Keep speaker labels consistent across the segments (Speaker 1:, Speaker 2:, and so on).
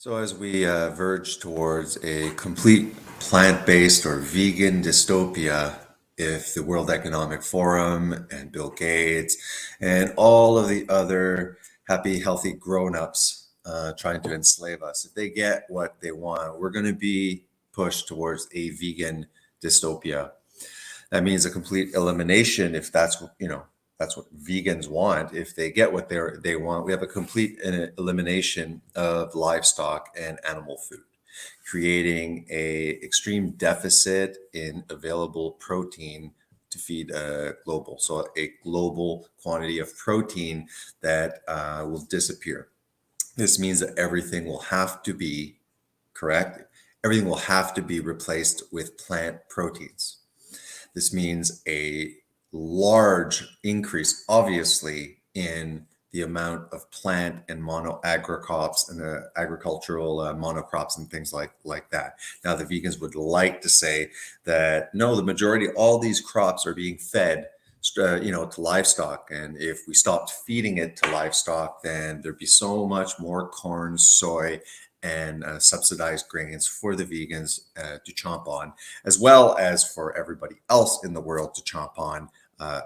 Speaker 1: So, as we verge towards a complete plant-based or vegan dystopia, if the World Economic Forum and Bill Gates and all of the other happy, healthy grown-ups trying to enslave us, if they get what they want, we're going to be pushed towards a vegan dystopia. That means a complete elimination if that's that's what vegans want. If they get what they want, we have a complete elimination of livestock and animal food, creating a extreme deficit in available protein to feed a global quantity of protein that will disappear. This means that everything will have to be correct. Everything will have to be replaced with plant proteins. This means a large increase, obviously, in the amount of plant and mono agrocrops and agricultural monocrops and things like that. Now, the vegans would like to say that no, the majority, all these crops are being fed, to livestock, and if we stopped feeding it to livestock, then there'd be so much more corn, soy, and subsidized grains for the vegans to chomp on, as well as for everybody else in the world to chomp on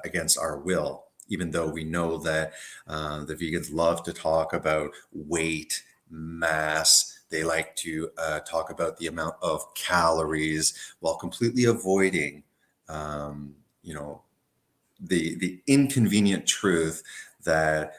Speaker 1: against our will. Even though we know that the vegans love to talk about weight, mass, they like to talk about the amount of calories while completely avoiding, the inconvenient truth that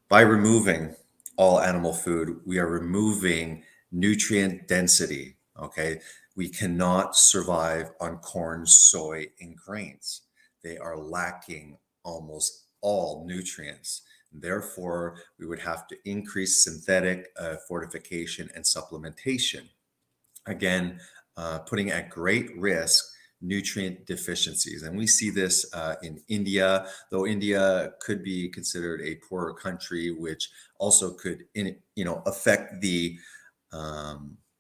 Speaker 1: by removing all animal food, we are removing nutrient density. Okay. We cannot survive on corn, soy, and grains. They are lacking almost all nutrients. Therefore, we would have to increase synthetic fortification and supplementation. Again, putting at great risk nutrient deficiencies. And we see this in India, though India could be considered a poorer country, which also could, affect the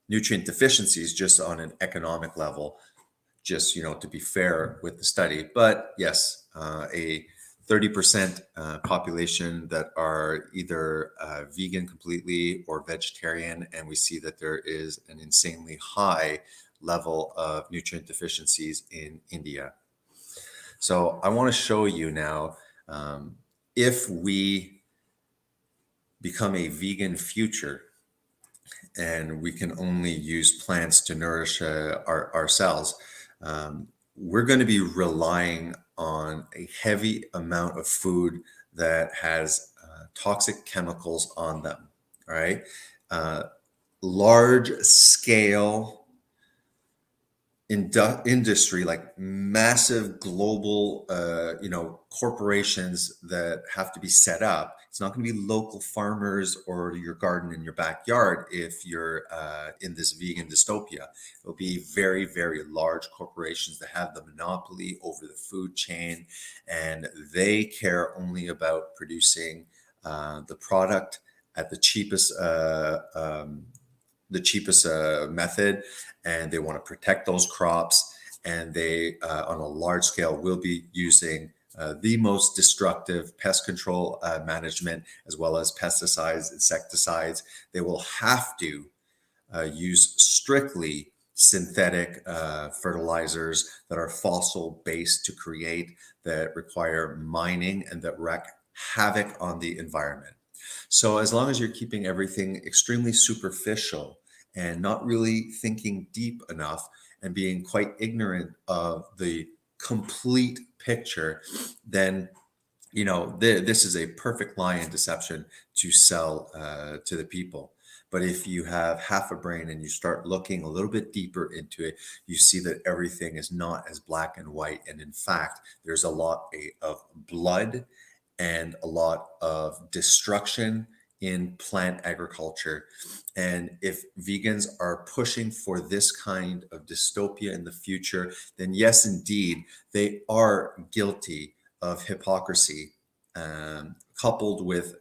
Speaker 1: nutrient deficiencies just on an economic level, just, to be fair with the study. But yes, a 30% population that are either vegan completely or vegetarian. And we see that there is an insanely high level of nutrient deficiencies in India. So I want to show you now, if we become a vegan future and we can only use plants to nourish ourselves, we're going to be relying on a heavy amount of food that has toxic chemicals on them. All right. Large scale industry, like massive global corporations that have to be set up. It's not going to be local farmers or your garden in your backyard if you're in this vegan dystopia. It'll be very, very large corporations that have the monopoly over the food chain, and they care only about producing the product at the cheapest method, and they want to protect those crops. And they, on a large scale, will be using the most destructive pest control management, as well as pesticides, insecticides. They will have to use strictly synthetic fertilizers that are fossil based to create, that require mining and that wreak havoc on the environment. So as long as you're keeping everything extremely superficial and not really thinking deep enough and being quite ignorant of the complete picture, then this is a perfect lie and deception to sell to the people. But if you have half a brain and you start looking a little bit deeper into it, you see that everything is not as black and white. And in fact, there's a lot of blood and a lot of destruction in plant agriculture. And if vegans are pushing for this kind of dystopia in the future, then yes, indeed, they are guilty of hypocrisy, coupled with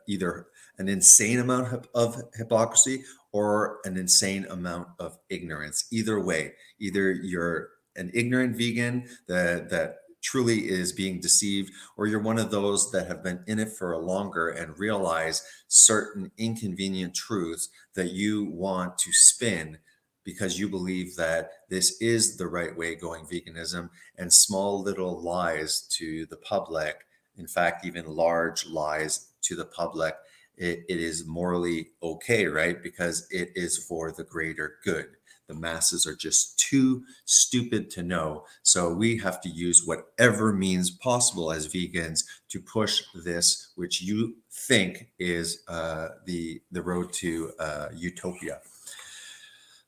Speaker 1: either an insane amount of hypocrisy or an insane amount of ignorance. Either way, either you're an ignorant vegan that truly is being deceived, or you're one of those that have been in it for a longer and realize certain inconvenient truths that you want to spin because you believe that this is the right way going veganism, and small little lies to the public, in fact, even large lies to the public, it is morally okay, right? Because it is for the greater good. The masses are just too stupid to know. So we have to use whatever means possible as vegans to push this, which you think is the road to utopia.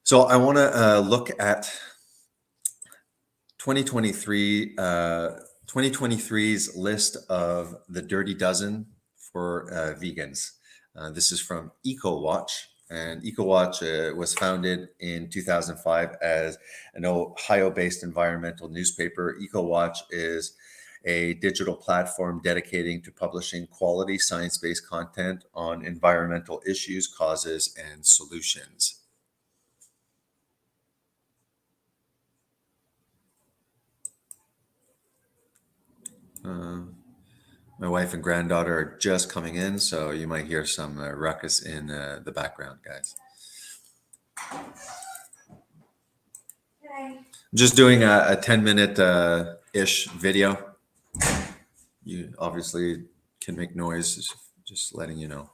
Speaker 1: So I want to look at 2023, 2023's list of the Dirty Dozen for vegans. This is from EcoWatch, and EcoWatch was founded in 2005 as an Ohio-based environmental newspaper. EcoWatch is a digital platform dedicating to publishing quality science-based content on environmental issues, causes, and solutions. My wife and granddaughter are just coming in, so you might hear some ruckus in the background, guys. I'm just doing a 10-minute ish video. You obviously can make noise, just letting you know.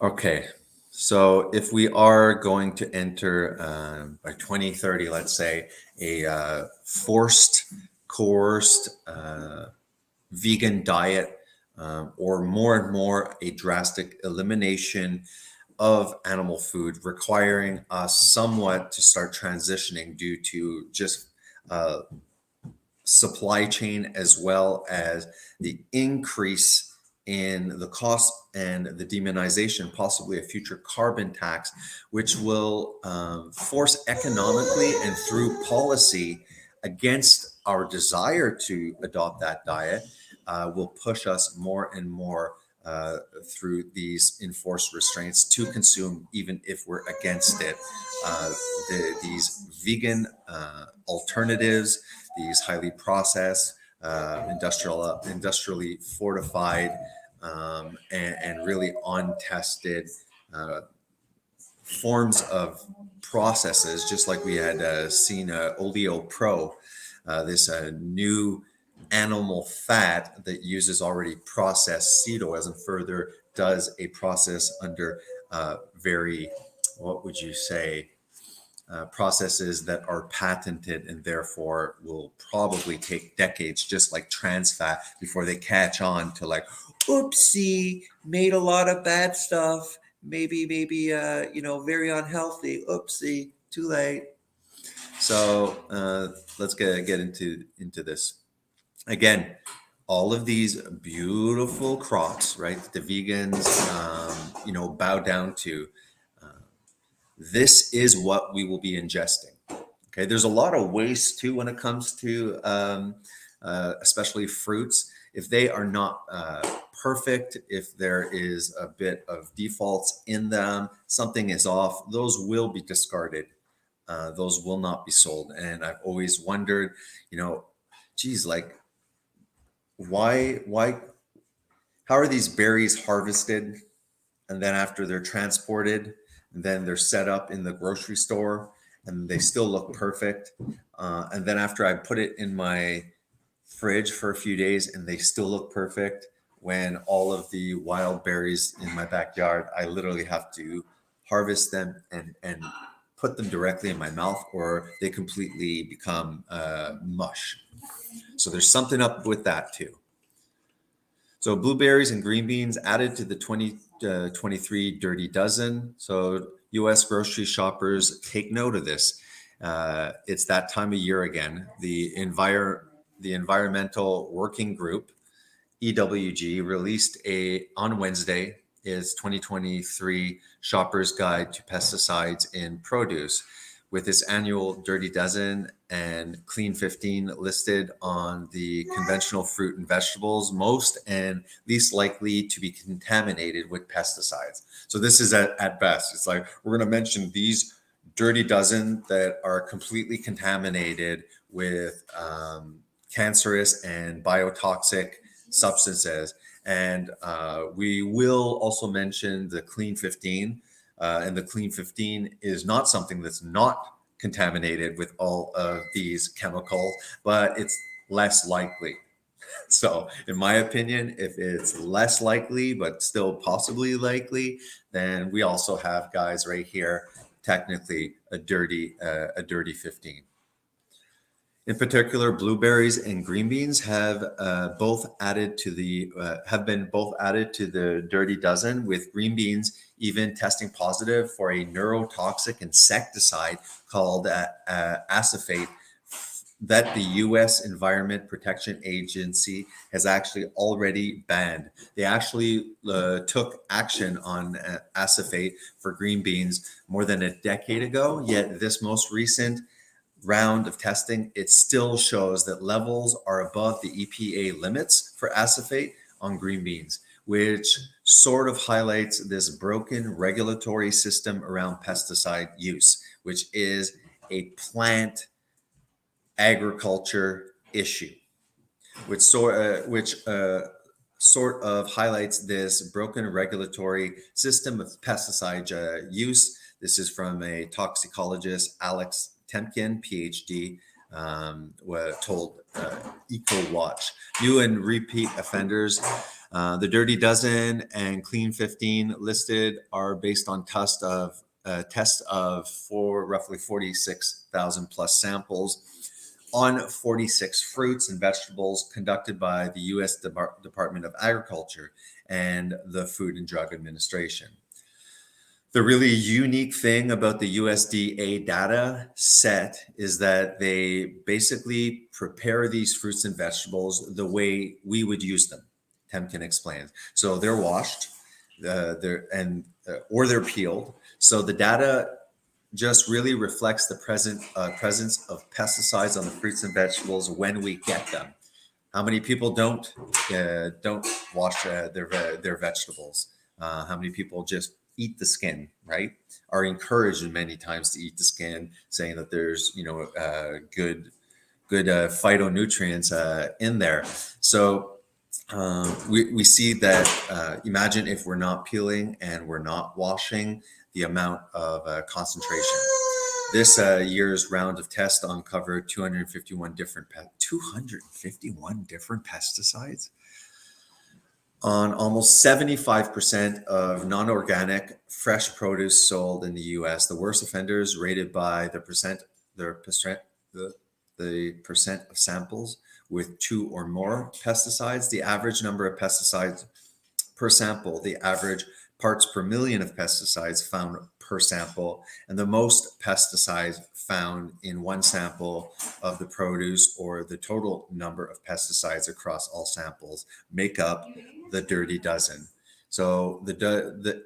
Speaker 1: Okay, so if we are going to enter by 2030, let's say, a forced, coerced vegan diet, or more and more a drastic elimination of animal food, requiring us somewhat to start transitioning due to just supply chain, as well as the increase in the cost and the demonization, possibly a future carbon tax, which will force economically and through policy against our desire to adopt that diet, will push us more and more through these enforced restraints to consume, even if we're against it. These vegan alternatives, these highly processed, industrially fortified, and really untested forms of processes, just like we had seen Oleo Pro, this new animal fat that uses already processed seed oils and further does a process under very, what would you say, processes that are patented and therefore will probably take decades, just like trans fat, before they catch on to like, oopsie, made a lot of bad stuff, maybe very unhealthy, oopsie, too late. So let's get into this. Again, all of these beautiful crops, right, the vegans bow down to, this is what we will be ingesting. Okay, there's a lot of waste too when it comes to especially fruits. If they are not perfect, if there is a bit of defaults in them, something is off, those will be discarded. Those will not be sold. And I've always wondered, geez, like, why, how are these berries harvested? And then after they're transported, and then they're set up in the grocery store and they still look perfect. And then after I put it in my fridge for a few days and they still look perfect, when all of the wild berries in my backyard, I literally have to harvest them and put them directly in my mouth, or they completely become mush. So there's something up with that too. So blueberries and green beans added to the 2023 Dirty Dozen. So U.S. grocery shoppers, take note of this. It's that time of year again. The Environmental Working Group, EWG, released on Wednesday its 2023 Shopper's Guide to Pesticides in Produce, with its annual Dirty Dozen and Clean 15 listed on the conventional fruit and vegetables, most and least likely to be contaminated with pesticides. So this is at best. It's like, we're going to mention these dirty dozen that are completely contaminated with cancerous and biotoxic substances. And we will also mention the Clean 15. And the Clean 15 is not something that's not contaminated with all of these chemicals, but it's less likely. So, in my opinion, if it's less likely, but still possibly likely, then we also have guys right here, technically a dirty 15. In particular, blueberries and green beans have been both added to the dirty dozen, with green beans even testing positive for a neurotoxic insecticide called acephate that the U.S. Environment Protection Agency has actually already banned. They actually took action on acephate for green beans more than a decade ago, yet this most recent round of testing, it still shows that levels are above the EPA limits for acephate on green beans, which sort of highlights this broken regulatory system around pesticide use, which is a plant agriculture issue, which sort of highlights this broken regulatory system of pesticide use. This is from a toxicologist, Alex Temkin, PhD, told EcoWatch. New and repeat offenders, the Dirty Dozen and Clean 15 listed are based on tests of roughly 46,000 plus samples on 46 fruits and vegetables conducted by the U.S. Department of Agriculture and the Food and Drug Administration. The really unique thing about the USDA data set is that they basically prepare these fruits and vegetables the way we would use them. Temkin explains. So they're washed, or they're peeled. So the data just really reflects the presence of pesticides on the fruits and vegetables when we get them. How many people don't wash their vegetables? How many people just eat the skin? Right? Are encouraged many times to eat the skin, saying that there's good phytonutrients in there. So we see that. Imagine if we're not peeling and we're not washing, the amount of concentration. This year's round of tests uncovered 251 different pesticides on almost 75% of non-organic fresh produce sold in the U.S. The worst offenders, rated by the percent of samples with 2 or more pesticides. The average number of pesticides per sample, the average parts per million of pesticides found per sample, and the most pesticides found in one sample of the produce, or the total number of pesticides across all samples, make up the Dirty Dozen. So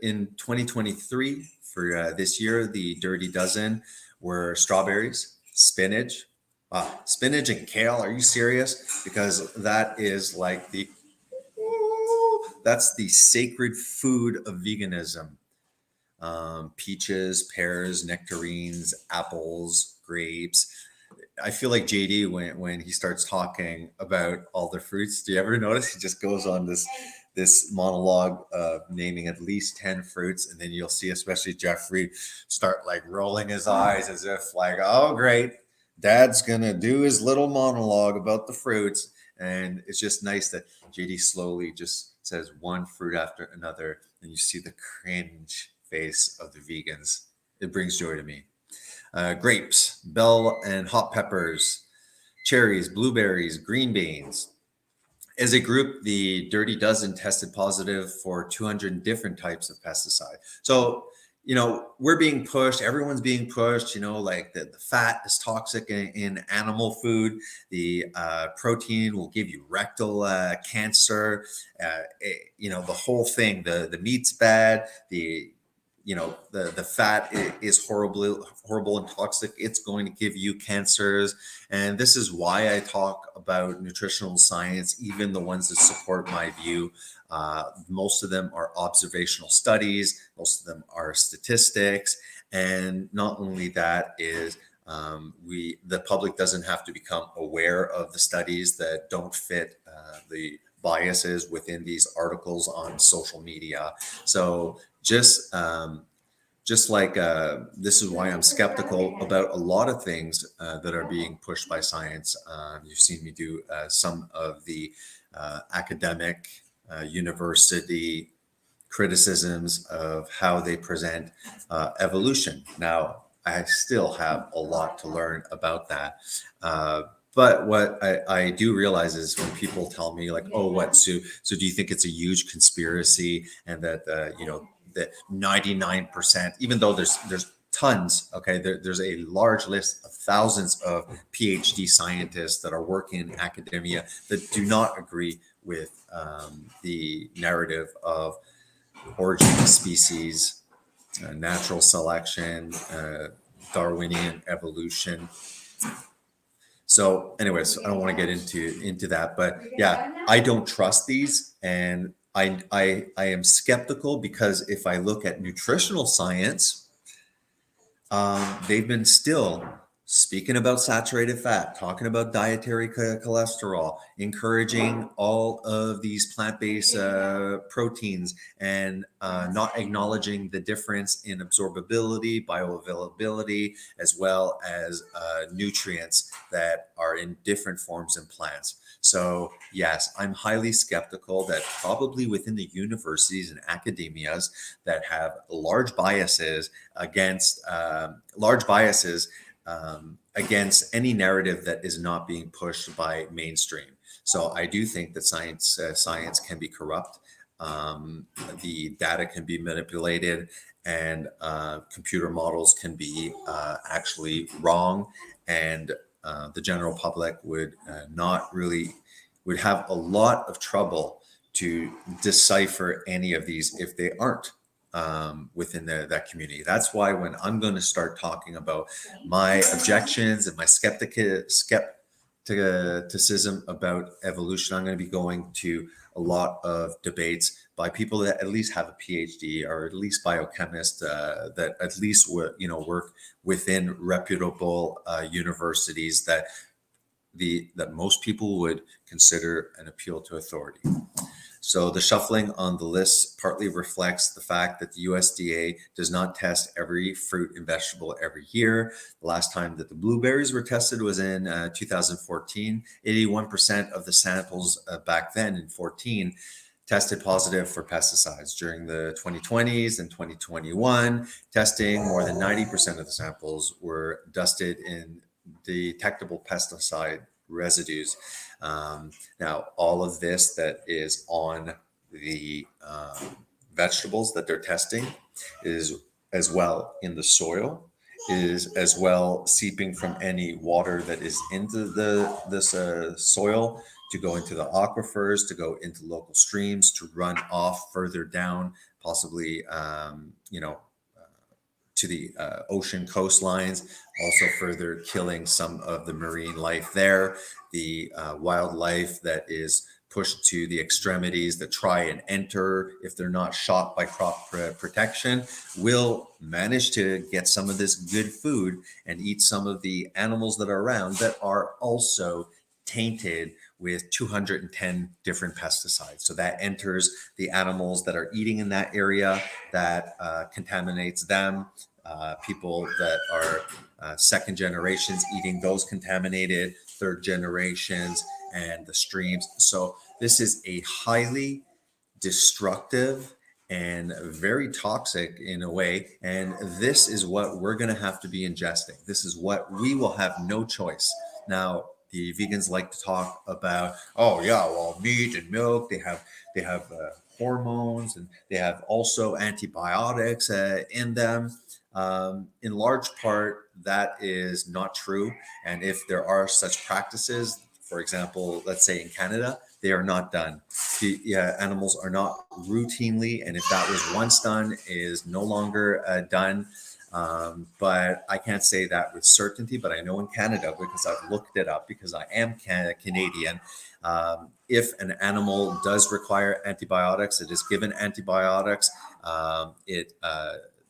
Speaker 1: in 2023, for this year, the Dirty Dozen were strawberries, spinach and kale. Are you serious? Because that is like that's the sacred food of veganism. Peaches, pears, nectarines, apples, grapes. I feel like JD when he starts talking about all the fruits. Do you ever notice he just goes on this monologue of naming at least 10 fruits, and then you'll see especially Jeffrey start like rolling his eyes as if like, oh great, Dad's gonna do his little monologue about the fruits. And it's just nice that JD slowly just says one fruit after another, and you see the cringe face of the vegans. It brings joy to me. Grapes, bell and hot peppers, cherries, blueberries, green beans. As a group, the Dirty Dozen tested positive for 200 different types of pesticide. So, we're being pushed, everyone's being pushed, like the fat is toxic in animal food. The protein will give you rectal cancer. The whole thing, the meat's bad. The fat is horrible and toxic. It's going to give you cancers. And this is why I talk about nutritional science, even the ones that support my view. Most of them are observational studies. Most of them are statistics. And not only that is the public doesn't have to become aware of the studies that don't fit the biases within these articles on social media. So just like this is why I'm skeptical about a lot of things that are being pushed by science. You've seen me do some of the academic university criticisms of how they present evolution. Now, I still have a lot to learn about that. But what I do realize is when people tell me like, "Oh, what? So do you think it's a huge conspiracy and that that 99%, even though there's tons, okay, there's a large list of thousands of PhD scientists that are working in academia that do not agree with the narrative of origin of species, natural selection, Darwinian evolution. So, anyways, I don't want to get into that, but yeah, I don't trust these, and I am skeptical because if I look at nutritional science, they've been still speaking about saturated fat, talking about dietary cholesterol, encouraging all of these plant-based proteins, and not acknowledging the difference in absorbability, bioavailability, as well as nutrients that are in different forms in plants. So yes, I'm highly skeptical that probably within the universities and academias that have large biases against any narrative that is not being pushed by mainstream. So I do think that science can be corrupt. The data can be manipulated, and computer models can be actually wrong, and the general public would have a lot of trouble to decipher any of these if they aren't within that community. That's why when I'm going to start talking about my objections and my skepticism about evolution, I'm going to be going to a lot of debates by people that at least have a PhD or at least biochemists that at least work within reputable universities that most people would consider an appeal to authority. So the shuffling on the list partly reflects the fact that the USDA does not test every fruit and vegetable every year. The last time that the blueberries were tested was in 2014. 81% of the samples back then in 14 tested positive for pesticides. During the 2020s and 2021 testing, more than 90% of the samples were dusted in detectable pesticide residues. Now, all of this that is on the vegetables that they're testing is as well in the soil, is as well seeping from any water that is into this soil to go into the aquifers, to go into local streams, to run off further down, possibly, to the ocean coastlines, also further killing some of the marine life there. The wildlife that is pushed to the extremities that try and enter, if they're not shot by crop protection, will manage to get some of this good food and eat some of the animals that are around that are also tainted with 210 different pesticides. So that enters the animals that are eating in that area, that contaminates them. People that are second generations eating those contaminated, third generations, and the streams. So this is a highly destructive and very toxic in a way. And this is what we're going to have to be ingesting. This is what we will have no choice. Now, the vegans like to talk about, oh yeah, well, meat and milk, they have hormones, and they have also antibiotics in them. In large part, that is not true. And if there are such practices, for example, let's say in Canada, they are not done. The animals are not routinely, and if that was once done, is no longer done. But I can't say that with certainty, but I know in Canada, because I've looked it up, because I am Canadian, if an animal does require antibiotics, it is given antibiotics.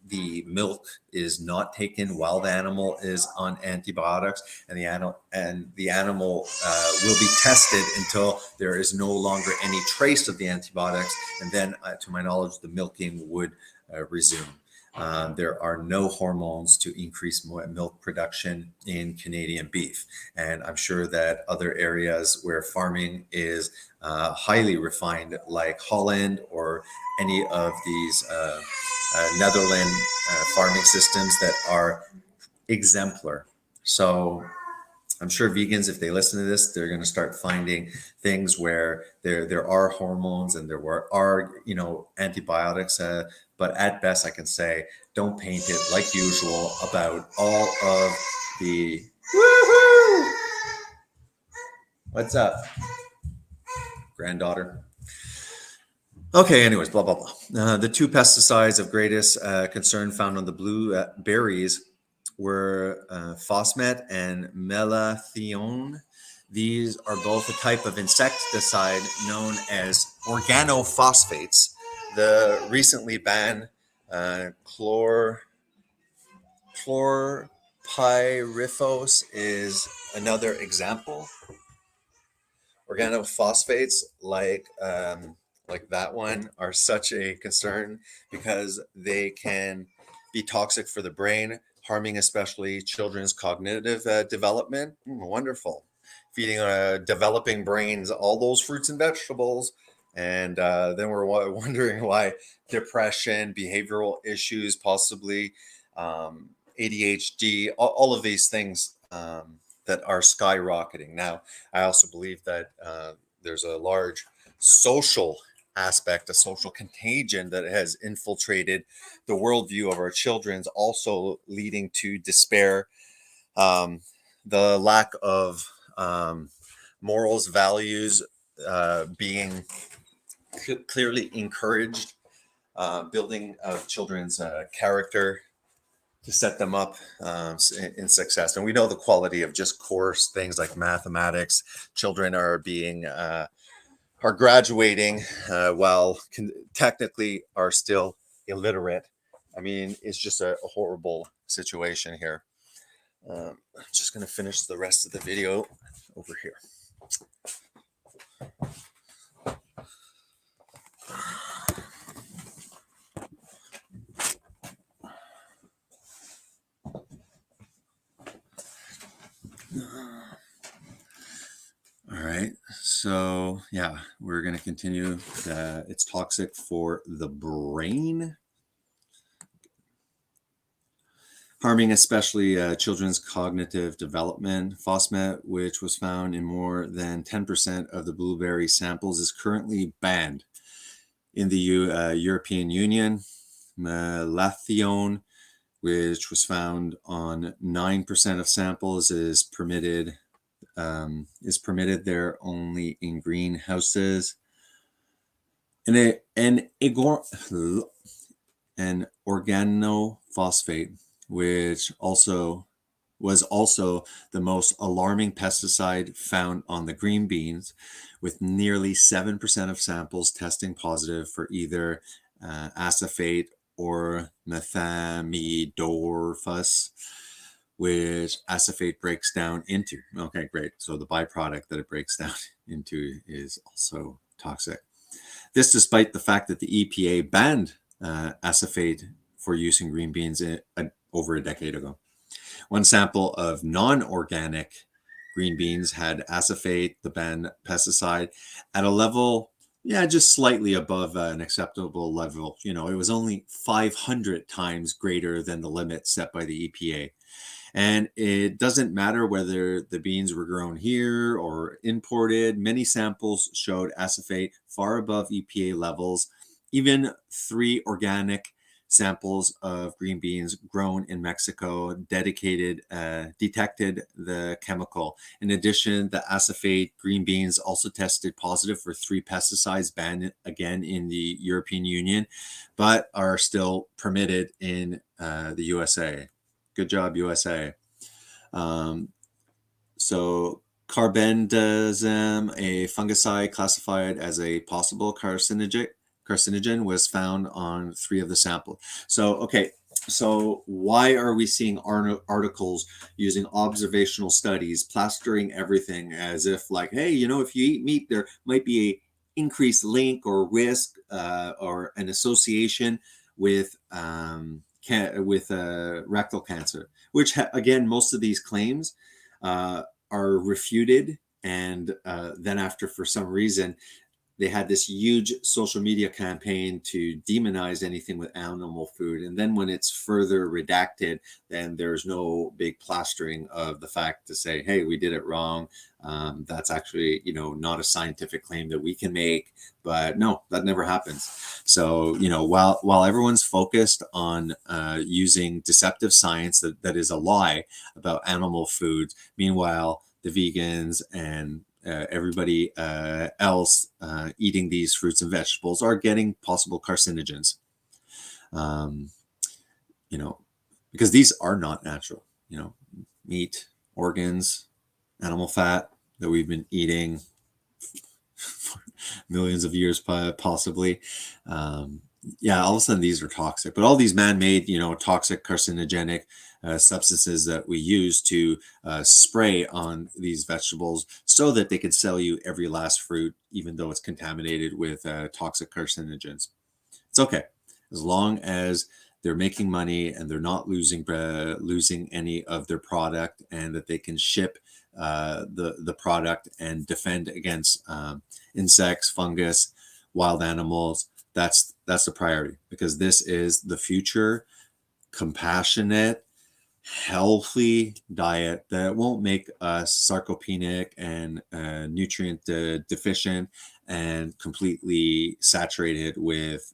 Speaker 1: the milk is not taken while the animal is on antibiotics, and the animal will be tested until there is no longer any trace of the antibiotics, and then, to my knowledge, the milking would resume. There are no hormones to increase milk production in Canadian beef. And I'm sure that other areas where farming is highly refined, like Holland or any of these Netherlands farming systems that are exemplar. So I'm sure vegans, if they listen to this, they're going to start finding things where there are hormones and there are antibiotics. But at best, I can say, don't paint it like usual about all of the. Woohoo! What's up, granddaughter? Okay, anyways, blah, blah, blah. The two pesticides of greatest concern found on the blueberries were phosmet and melathione. These are both a type of insecticide known as organophosphates. The recently banned chlorpyrifos is another example. Organophosphates, like that one, are such a concern because they can be toxic for the brain, harming especially children's cognitive development. Wonderful. Feeding developing brains all those fruits and vegetables. And then we're wondering why depression, behavioral issues, possibly ADHD, all of these things that are skyrocketing. Now, I also believe that there's a large social aspect, a social contagion that has infiltrated the worldview of our children's, also leading to despair, the lack of morals, values being clearly encouraged, building of children's character to set them up in success. And we know the quality of just course things like mathematics. Children are graduating while technically are still illiterate. I mean, it's just a horrible situation here. I'm just going to finish the rest of the video over here. All right, so yeah, we're going to continue. It's toxic for the brain, harming especially children's cognitive development. Phosmet, which was found in more than 10% of the blueberry samples, is currently banned in the European Union. Melathione, which was found on 9% of samples, is permitted there only in greenhouses. An organophosphate, which was also the most alarming pesticide found on the green beans, with nearly 7% of samples testing positive for either acephate or methamidorphos, which acephate breaks down into. Okay, great. So the byproduct that it breaks down into is also toxic. This despite the fact that the EPA banned acephate for use in green beans over a decade ago. One sample of non-organic green beans had acephate, the banned pesticide, at a level, just slightly above an acceptable level. It was only 500 times greater than the limit set by the EPA. And it doesn't matter whether the beans were grown here or imported. Many samples showed acephate far above EPA levels. Even 3 organic samples of green beans grown in Mexico detected the chemical. In addition, the acephate green beans also tested positive for 3 pesticides banned again in the European Union, but are still permitted in the USA. Good job, USA. So carbendazim, a fungicide classified as a possible carcinogen, was found on 3 of the samples. So, okay, So why are we seeing articles using observational studies, plastering everything as if like, hey, if you eat meat, there might be a increased link or risk or an association with rectal cancer, which again, most of these claims uh, are refuted, and then after, for some reason, they had this huge social media campaign to demonize anything with animal food. And then when it's further redacted, then there's no big plastering of the fact to say, hey, we did it wrong. That's actually, not a scientific claim that we can make. But no, that never happens. So, while everyone's focused on using deceptive science that is a lie about animal foods, meanwhile, the vegans and everybody else eating these fruits and vegetables are getting possible carcinogens. Um, you know, because these are not natural. Meat, organs, animal fat that we've been eating for millions of years, possibly. Yeah, all of a sudden these are toxic, but all these man-made, toxic, carcinogenic substances that we use to spray on these vegetables so that they can sell you every last fruit, even though it's contaminated with toxic carcinogens. It's okay as long as they're making money and they're not losing any of their product, and that they can ship the product and defend against insects, fungus, wild animals. That's the priority, because this is the future compassionate, healthy diet that won't make us sarcopenic and nutrient deficient and completely saturated with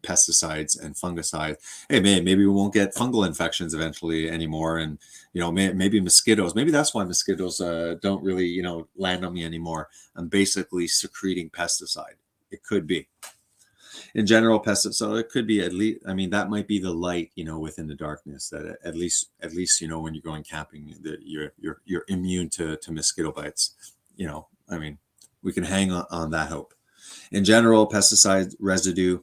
Speaker 1: pesticides and fungicides. Hey, maybe we won't get fungal infections eventually anymore, and maybe mosquitoes. Maybe that's why mosquitoes don't really land on me anymore. I'm basically secreting pesticide. It could be. In general, pesticides. So it could be, at least, I mean, that might be the light, within the darkness. That at least, when you're going camping, that you're immune to mosquito bites. I mean, we can hang on that hope. In general, pesticide residue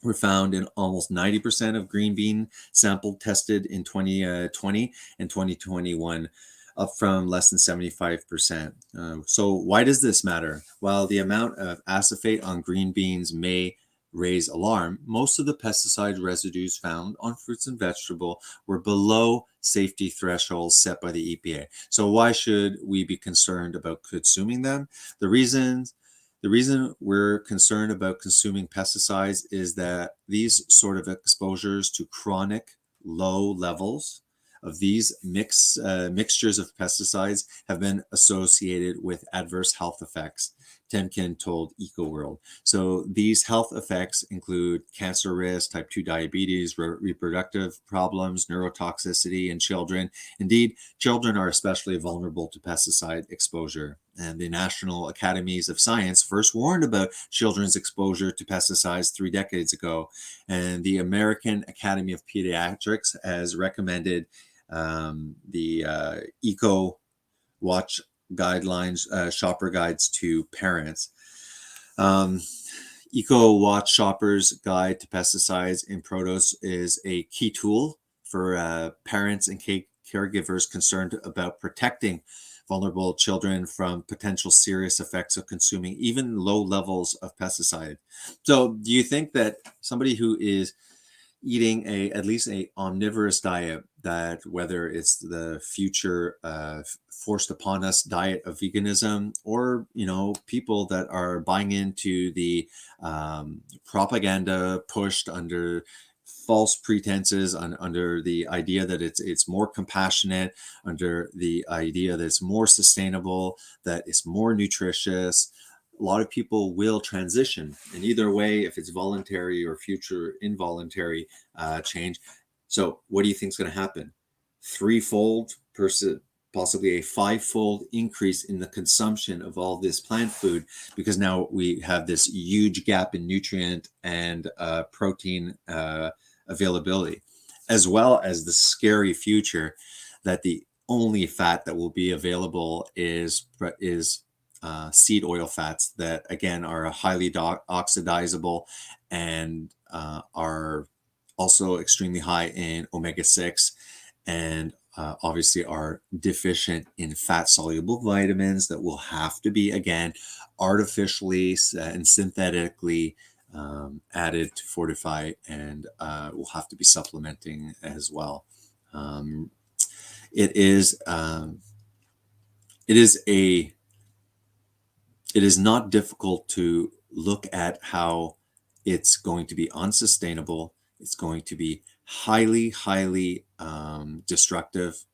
Speaker 1: were found in almost 90% of green bean sample tested in 2020 and 2021, up from less than 75%. So why does this matter? While the amount of acephate on green beans may raise alarm, most of the pesticide residues found on fruits and vegetables were below safety thresholds set by the EPA. So why should we be concerned about consuming them? The reason we're concerned about consuming pesticides is that these sort of exposures to chronic low levels of these mixtures of pesticides have been associated with adverse health effects, Temkin told EcoWorld. So these health effects include cancer risk, type 2 diabetes, reproductive problems, neurotoxicity in children. Indeed, children are especially vulnerable to pesticide exposure. And the National Academies of Science first warned about children's exposure to pesticides 3 decades ago. And the American Academy of Pediatrics has recommended the Eco Watch guidelines, shopper guides to parents. Eco Watch Shopper's Guide to Pesticides in Produce is a key tool for parents and caregivers concerned about protecting vulnerable children from potential serious effects of consuming even low levels of pesticide. So, do you think that somebody who is eating at least a omnivorous diet, that whether it's the future forced upon us diet of veganism, or people that are buying into the propaganda pushed under false pretenses, under the idea that it's more compassionate, under the idea that it's more sustainable, that it's more nutritious, a lot of people will transition. And either way, if it's voluntary or future involuntary change. So what do you think is going to happen? Threefold, possibly a fivefold increase in the consumption of all this plant food, because now we have this huge gap in nutrient and protein availability, as well as the scary future that the only fat that will be available is seed oil fats that again are highly oxidizable and are also extremely high in omega-6, and obviously are deficient in fat-soluble vitamins that will have to be, again, artificially and synthetically added to fortify, and will have to be supplementing as well. Um, it is it is a it is not difficult to look at how it's going to be unsustainable. It's going to be highly, highly destructive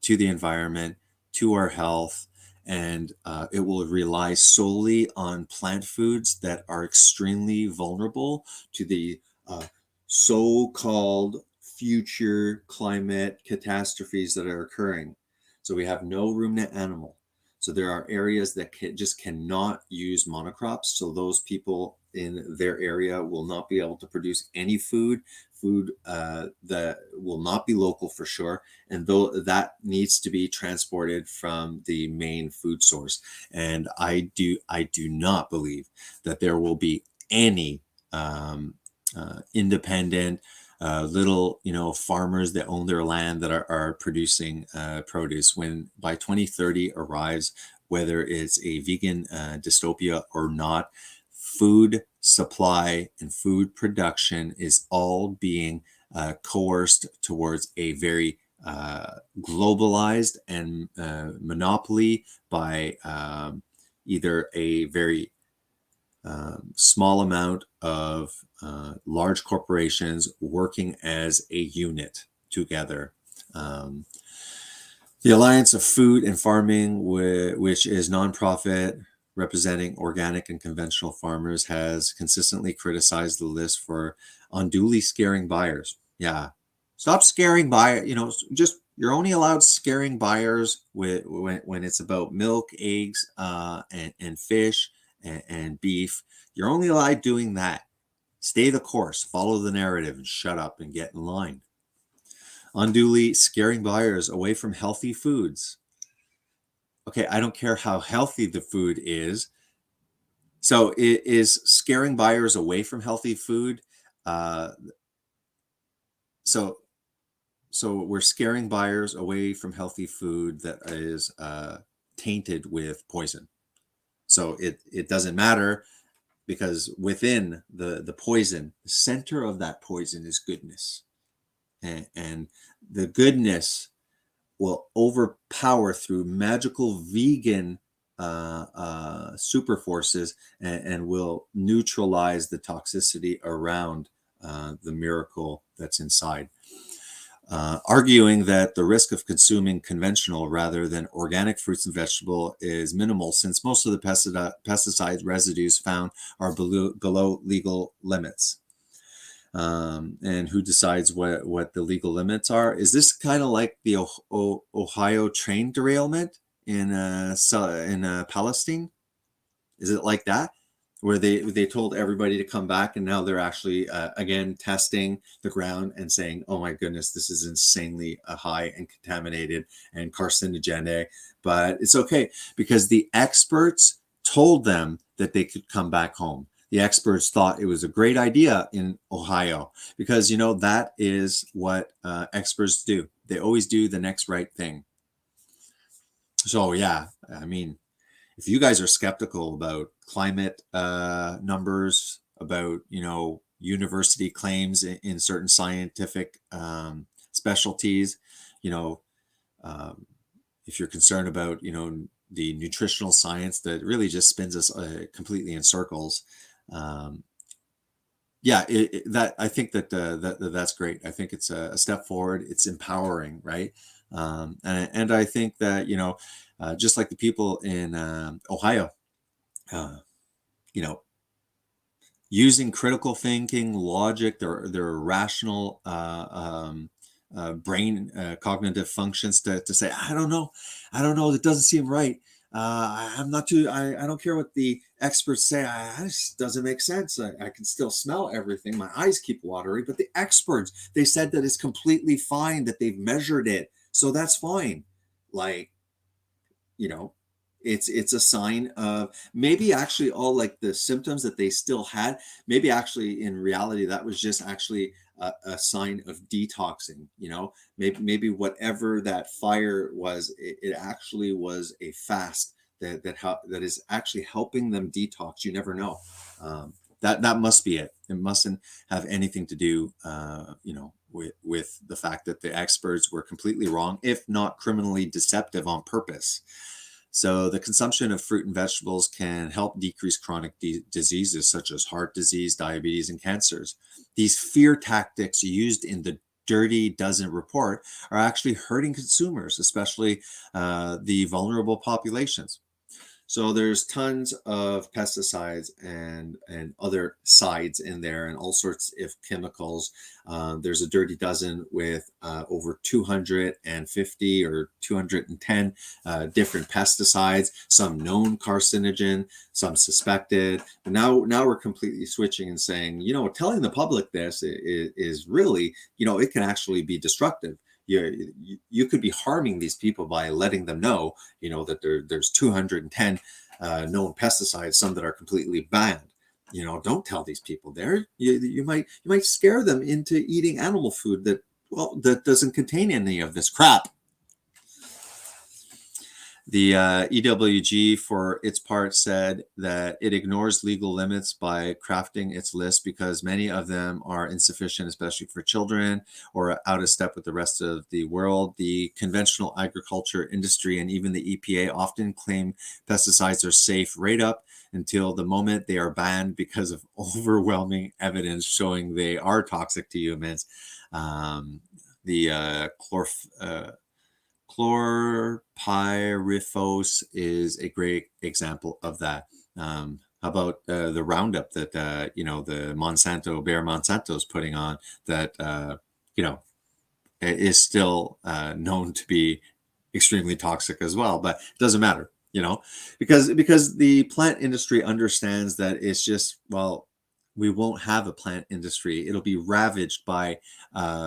Speaker 1: to the environment, to our health, and it will rely solely on plant foods that are extremely vulnerable to the so-called future climate catastrophes that are occurring. So we have no ruminant animal. So there are areas that just cannot use monocrops. So those people in their area will not be able to produce any food that will not be local for sure. And though that needs to be transported from the main food source. And I do not believe that there will be any independent little farmers that own their land that are producing produce when by 2030 arrives, whether it's a vegan dystopia or not. Food supply and food production is all being coerced towards a very globalized and monopoly by either a very small amount of large corporations working as a unit together. The Alliance of Food and Farming, which is nonprofit representing organic and conventional farmers, has consistently criticized the list for unduly scaring buyers. Yeah, stop scaring buyers. Just you're only allowed scaring buyers when it's about milk, eggs, and fish and beef. You're only allowed doing that. Stay the course, follow the narrative, and shut up and get in line. Unduly scaring buyers away from healthy foods. Okay, I don't care how healthy the food is. So it is scaring buyers away from healthy food. Uh, so so we're scaring buyers away from healthy food that is tainted with poison. So it doesn't matter, because within the poison, the center of that poison is goodness, and the goodness will overpower through magical vegan super forces, and will neutralize the toxicity around the miracle that's inside. Arguing that the risk of consuming conventional rather than organic fruits and vegetables is minimal, since most of the pesticide residues found are below legal limits. And who decides what the legal limits are? Is this kind of like the Ohio train derailment in Palestine? Is it like that, where they told everybody to come back, and now they're actually again testing the ground and saying, "Oh my goodness, this is insanely high and contaminated and carcinogenic," but it's okay because the experts told them that they could come back home. The experts thought it was a great idea in Ohio because that is what experts do. They always do the next right thing. So yeah, I mean, if you guys are skeptical about climate numbers, about university claims in certain scientific specialties, you know, um, if you're concerned about the nutritional science that really just spins us completely in circles, yeah, that I think that's great. I think it's a step forward. It's empowering, right? And I think that just like the people in Ohio, uh, you know, using critical thinking, logic, their rational brain cognitive functions to say, I don't know, it doesn't seem right. I'm not too. I don't care what the experts say. This doesn't make sense. I can still smell everything. My eyes keep watering. But the experts, they said that it's completely fine. That they've measured it, so that's fine. Like, you know, It's a sign of maybe actually all like the symptoms that they still had. Maybe actually in reality that was just actually a sign of detoxing. Maybe whatever that fire was, it actually was a fast that is actually helping them detox. You never know. That must be it. It mustn't have anything to do, with the fact that the experts were completely wrong, if not criminally deceptive on purpose. So the consumption of fruit and vegetables can help decrease chronic diseases such as heart disease, diabetes, and cancers. These fear tactics used in the Dirty Dozen report are actually hurting consumers, especially the vulnerable populations. So there's tons of pesticides and other sides in there, and all sorts of chemicals. There's a Dirty Dozen with over 250 or 210 different pesticides, some known carcinogen, some suspected. But now we're completely switching and saying, telling the public this is really, it can actually be destructive. You could be harming these people by letting them know, that there's 210 known pesticides, some that are completely banned. Don't tell these people there. You might scare them into eating animal food that doesn't contain any of this crap. The EWG, for its part, said that it ignores legal limits by crafting its list because many of them are insufficient, especially for children, or out of step with the rest of the world. The conventional agriculture industry and even the EPA often claim pesticides are safe right up until the moment they are banned because of overwhelming evidence showing they are toxic to humans. The chlorpyrifos is a great example of that. How about the Roundup that the Bayer Monsanto is putting on that is still known to be extremely toxic as well, but it doesn't matter, because the plant industry understands that it's just, well, we won't have a plant industry. It'll be ravaged by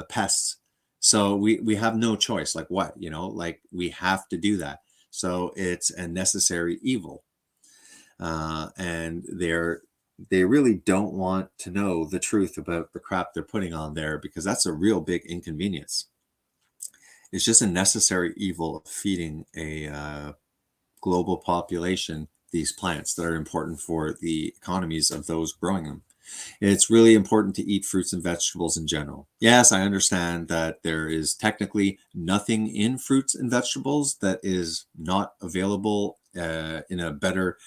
Speaker 1: pests. So we have no choice. Like what, like we have to do that. So it's a necessary evil. And they really don't want to know the truth about the crap they're putting on there, because that's a real big inconvenience. It's just a necessary evil of feeding a global population these plants that are important for the economies of those growing them. It's really important to eat fruits and vegetables in general. Yes, I understand that there is technically nothing in fruits and vegetables that is not available in a better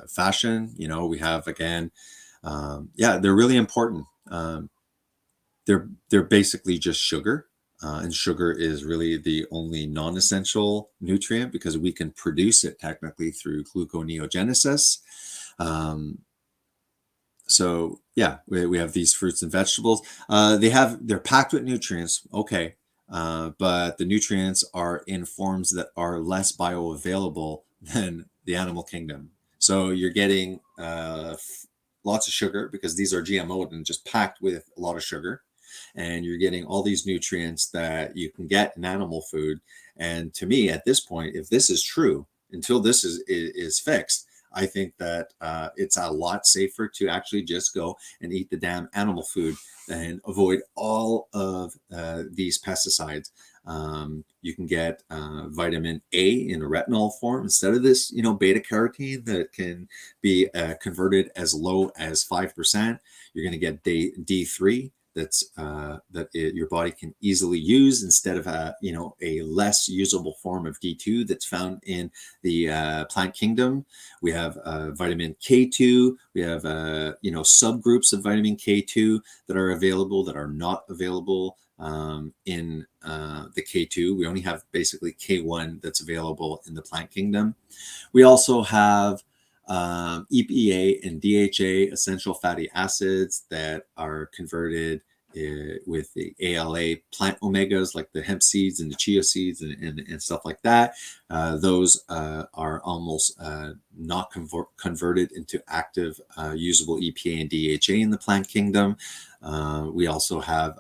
Speaker 1: fashion. We have, again, they're really important. They're basically just sugar. And sugar is really the only non-essential nutrient because we can produce it technically through gluconeogenesis. So yeah, we have these fruits and vegetables. They're packed with nutrients, okay, but the nutrients are in forms that are less bioavailable than the animal kingdom. So you're getting lots of sugar because these are GMO'd and just packed with a lot of sugar. And you're getting all these nutrients that you can get in animal food. And to me, at this point, if this is true, until this is fixed, I think that it's a lot safer to actually just go and eat the damn animal food and avoid all of these pesticides. You can get vitamin A in a retinol form instead of this, beta carotene that can be converted as low as 5%. You're going to get D3. Your body can easily use instead of a less usable form of D2 that's found in the plant kingdom. We have vitamin K2. We have subgroups of vitamin K2 that are available that are not available in the K2. We only have basically K1 that's available in the plant kingdom. We also have EPA and DHA, essential fatty acids, that are converted
Speaker 2: with the ALA plant omegas, like the hemp seeds and the chia seeds and stuff like that. Those are almost not converted into active usable EPA and DHA in the plant kingdom. We also have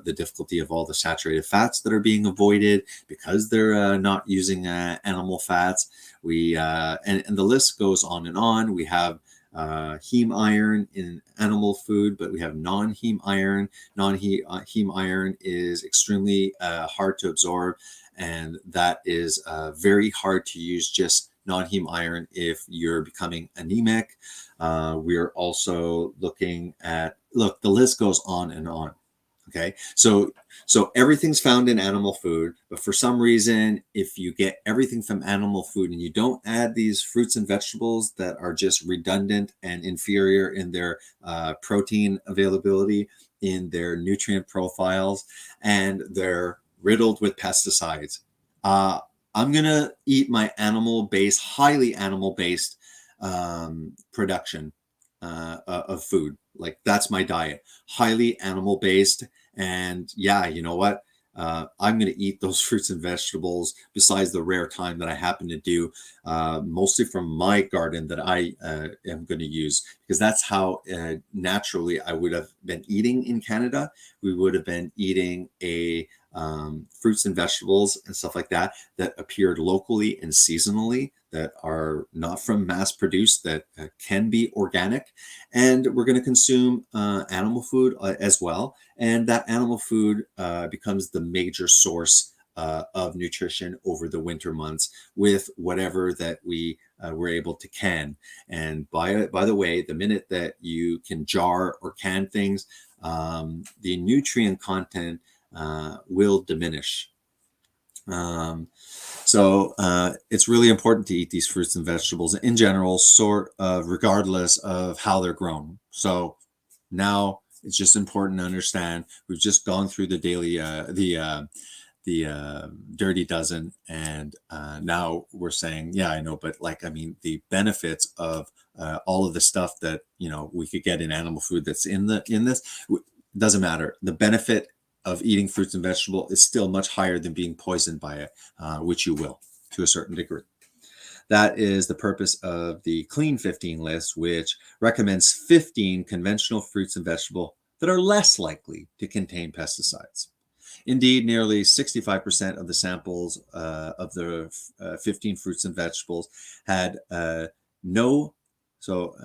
Speaker 2: the difficulty of all the saturated fats that are being avoided because they're not using animal fats. And the list goes on and on. We have heme iron in animal food, but we have non-heme iron. Non-heme iron is extremely hard to absorb, and that is very hard to use just non-heme iron if you're becoming anemic. We're also looking at, look, the list goes on and on. Okay, so everything's found in animal food, but for some reason, if you get everything from animal food and you don't add these fruits and vegetables that are just redundant and inferior in their protein availability, in their nutrient profiles, and they're riddled with pesticides, uh, I'm gonna eat my animal-based, highly animal-based production of food. Like that's my diet, highly animal based. And yeah, you know what? I'm going to eat those fruits and vegetables besides the rare time that I happen to do, mostly from my garden that I am going to use, because that's how naturally I would have been eating in Canada. We would have been eating fruits and vegetables and stuff like that that appeared locally and seasonally, that are not from mass produced, that can be organic. And we're going to consume animal food as well. And that animal food becomes the major source of nutrition over the winter months, with whatever that we were able to can. And by the way, the minute that you can jar or can things, the nutrient content will diminish. So it's really important to eat these fruits and vegetables in general, sort of regardless of how they're grown. So now it's just important to understand, we've just gone through the daily dirty dozen, and now we're saying, yeah, I know, but like, I mean, the benefits of all of the stuff that we could get in animal food that's in this, doesn't matter. The benefit of eating fruits and vegetable is still much higher than being poisoned by it, which you will to a certain degree. That is the purpose of the Clean 15 list, which recommends 15 conventional fruits and vegetables that are less likely to contain pesticides. Indeed, nearly 65% of the samples of the 15 fruits and vegetables had no, so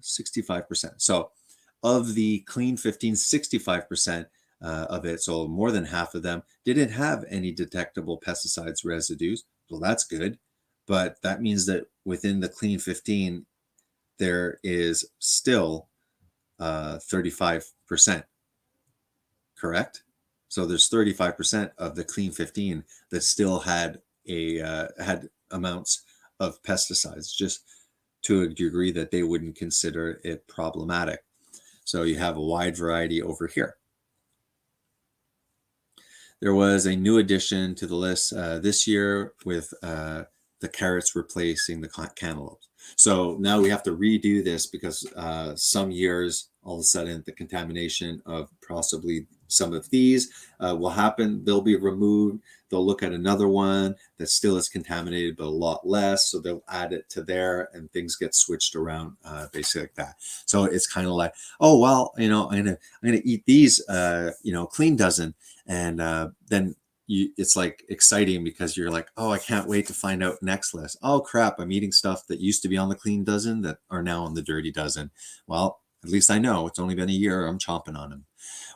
Speaker 2: 65%. So of the Clean 15, 65% of it, so more than half of them, didn't have any detectable pesticides residues. Well, that's good. But that means that within the Clean 15, there is still 35%, correct? So there's 35% of the Clean 15 that still had had amounts of pesticides, just to a degree that they wouldn't consider it problematic. So you have a wide variety over here. There was a new addition to the list this year with the carrots replacing the cantaloupes. So now we have to redo this because some years, all of a sudden, the contamination of possibly some of these will happen. They'll be removed. They'll look at another one that still is contaminated, but a lot less. So they'll add it to there, and things get switched around, basically like that. So it's kind of like, oh well, I'm gonna eat these, clean dozen, and then it's like exciting because you're like, oh, I can't wait to find out next list. Oh crap, I'm eating stuff that used to be on the clean dozen that are now on the dirty dozen. Well, at least I know it's only been a year. I'm chomping on them.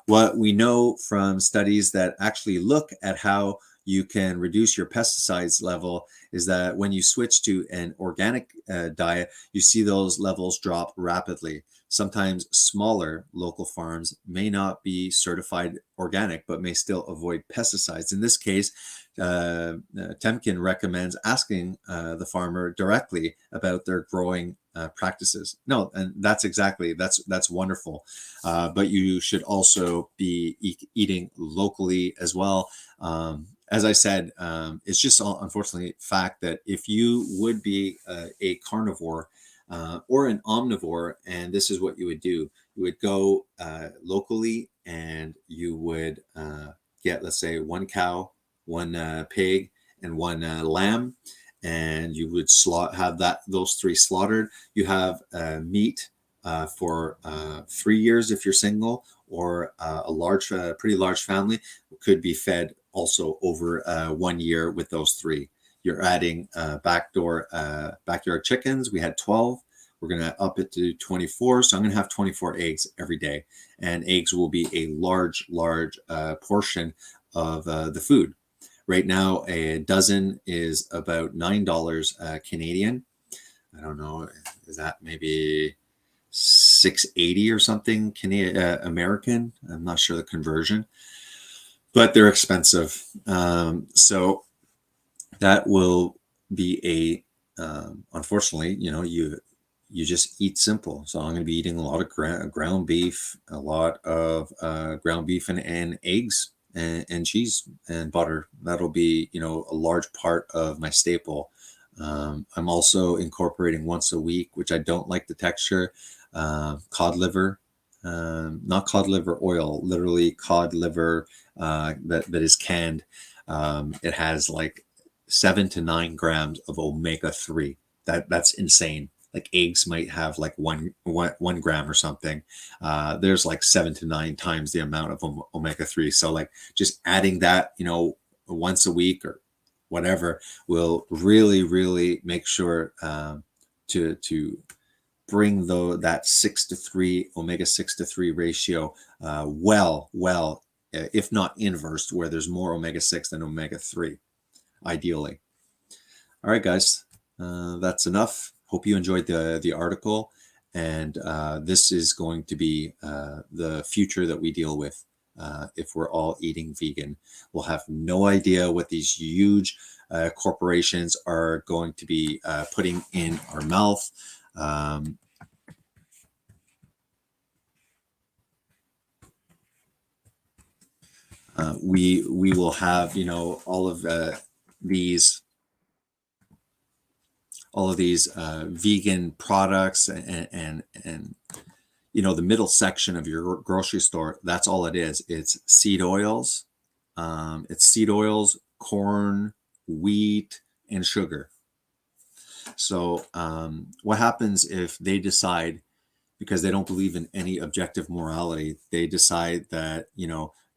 Speaker 2: What we know from studies that actually look at how you can reduce your pesticides level is that when you switch to an organic diet, you see those levels drop rapidly. Sometimes smaller local farms may not be certified organic, but may still avoid pesticides. In this case, Temkin recommends asking the farmer directly about their growing practices. No, and that's wonderful. But you should also be eating locally as well. As I said, it's just unfortunately fact that if you would be a carnivore or an omnivore, and this is what you would do, you would go locally and you would get, let's say, one cow, one pig, and one lamb, and you would have those three slaughtered. You have meat for 3 years if you're single, or pretty large family could be fed also over 1 year with those three. You're adding backyard chickens. We had 12. We're going to up it to 24. So I'm going to have 24 eggs every day. And eggs will be a large portion of the food. Right now, a dozen is about $9 Canadian. I don't know, is that maybe 680 or something Canadian American? I'm not sure the conversion, but they're expensive. So that will be unfortunately, you just eat simple. So I'm going to be eating a lot of ground beef, a lot of ground beef and eggs and cheese and butter. That'll be, a large part of my staple. I'm also incorporating once a week, which I don't like the texture, cod liver, not cod liver oil, literally cod liver that is canned. It has like 7 to 9 grams of omega-3. That's insane. Like eggs might have like one gram or something. There's like 7 to 9 times the amount of omega-3. So like just adding that, once a week or whatever will really, really make sure to bring that 6 to 3 omega-6 to 3 ratio if not inverse, where there's more omega-6 than omega-3, ideally. All right, guys, that's enough. Hope you enjoyed the article, and this is going to be the future that we deal with if we're all eating vegan. We'll have no idea what these huge corporations are going to be putting in our mouth. We will have all of these vegan products and the middle section of your grocery store. That's all it is. It's seed oils. Corn, wheat, and sugar. So what happens if they decide, because they don't believe in any objective morality, they decide that,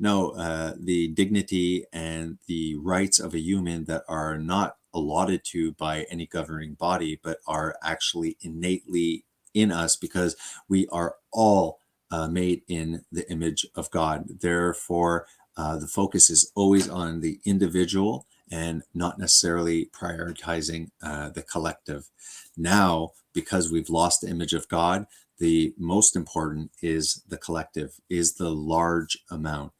Speaker 2: no, the dignity and the rights of a human that are not allotted to by any governing body, but are actually innately in us because we are all made in the image of God. Therefore, the focus is always on the individual and not necessarily prioritizing the collective. Now, because we've lost the image of God, the most important is the collective, is the large amount.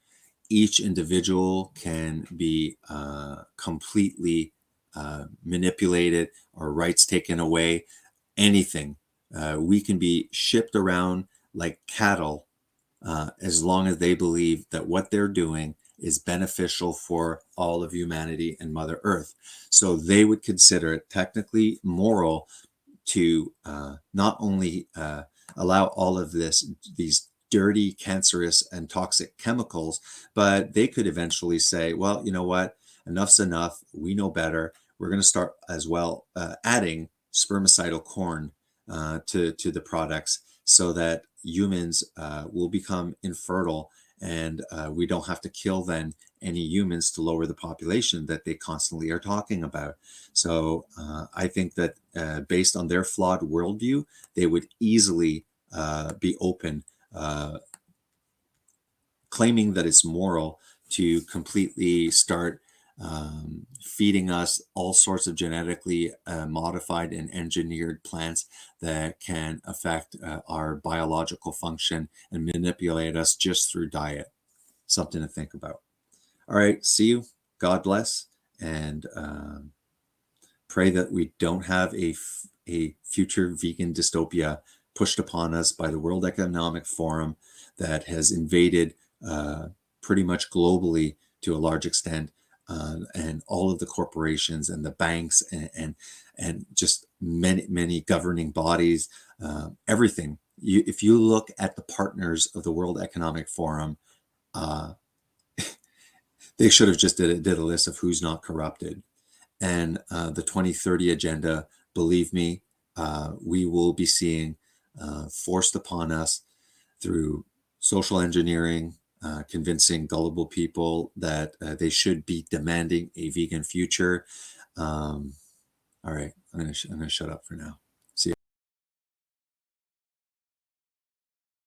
Speaker 2: Each individual can be completely manipulated or rights taken away, anything. We can be shipped around like cattle as long as they believe that what they're doing is beneficial for all of humanity and Mother Earth. So they would consider it technically moral to not only allow all of these dirty, cancerous, and toxic chemicals, but they could eventually say, well, you know what, enough's enough. We know better. We're going to start as well adding spermicidal corn to the products so that humans will become infertile, and we don't have to kill then any humans to lower the population that they constantly are talking about. So I think that based on their flawed worldview, they would easily be open, claiming that it's moral to completely start feeding us all sorts of genetically modified and engineered plants that can affect our biological function and manipulate us just through diet. Something to think about. All right, see you. God bless, and pray that we don't have a future vegan dystopia pushed upon us by the World Economic Forum that has invaded pretty much globally to a large extent, and all of the corporations and the banks and just many governing bodies, everything. If you look at the partners of the World Economic Forum, Uh, they should have just did a list of who's not corrupted. And the 2030 agenda, believe me, we will be seeing forced upon us through social engineering, convincing gullible people that they should be demanding a vegan future. All right, I'm gonna shut up for now.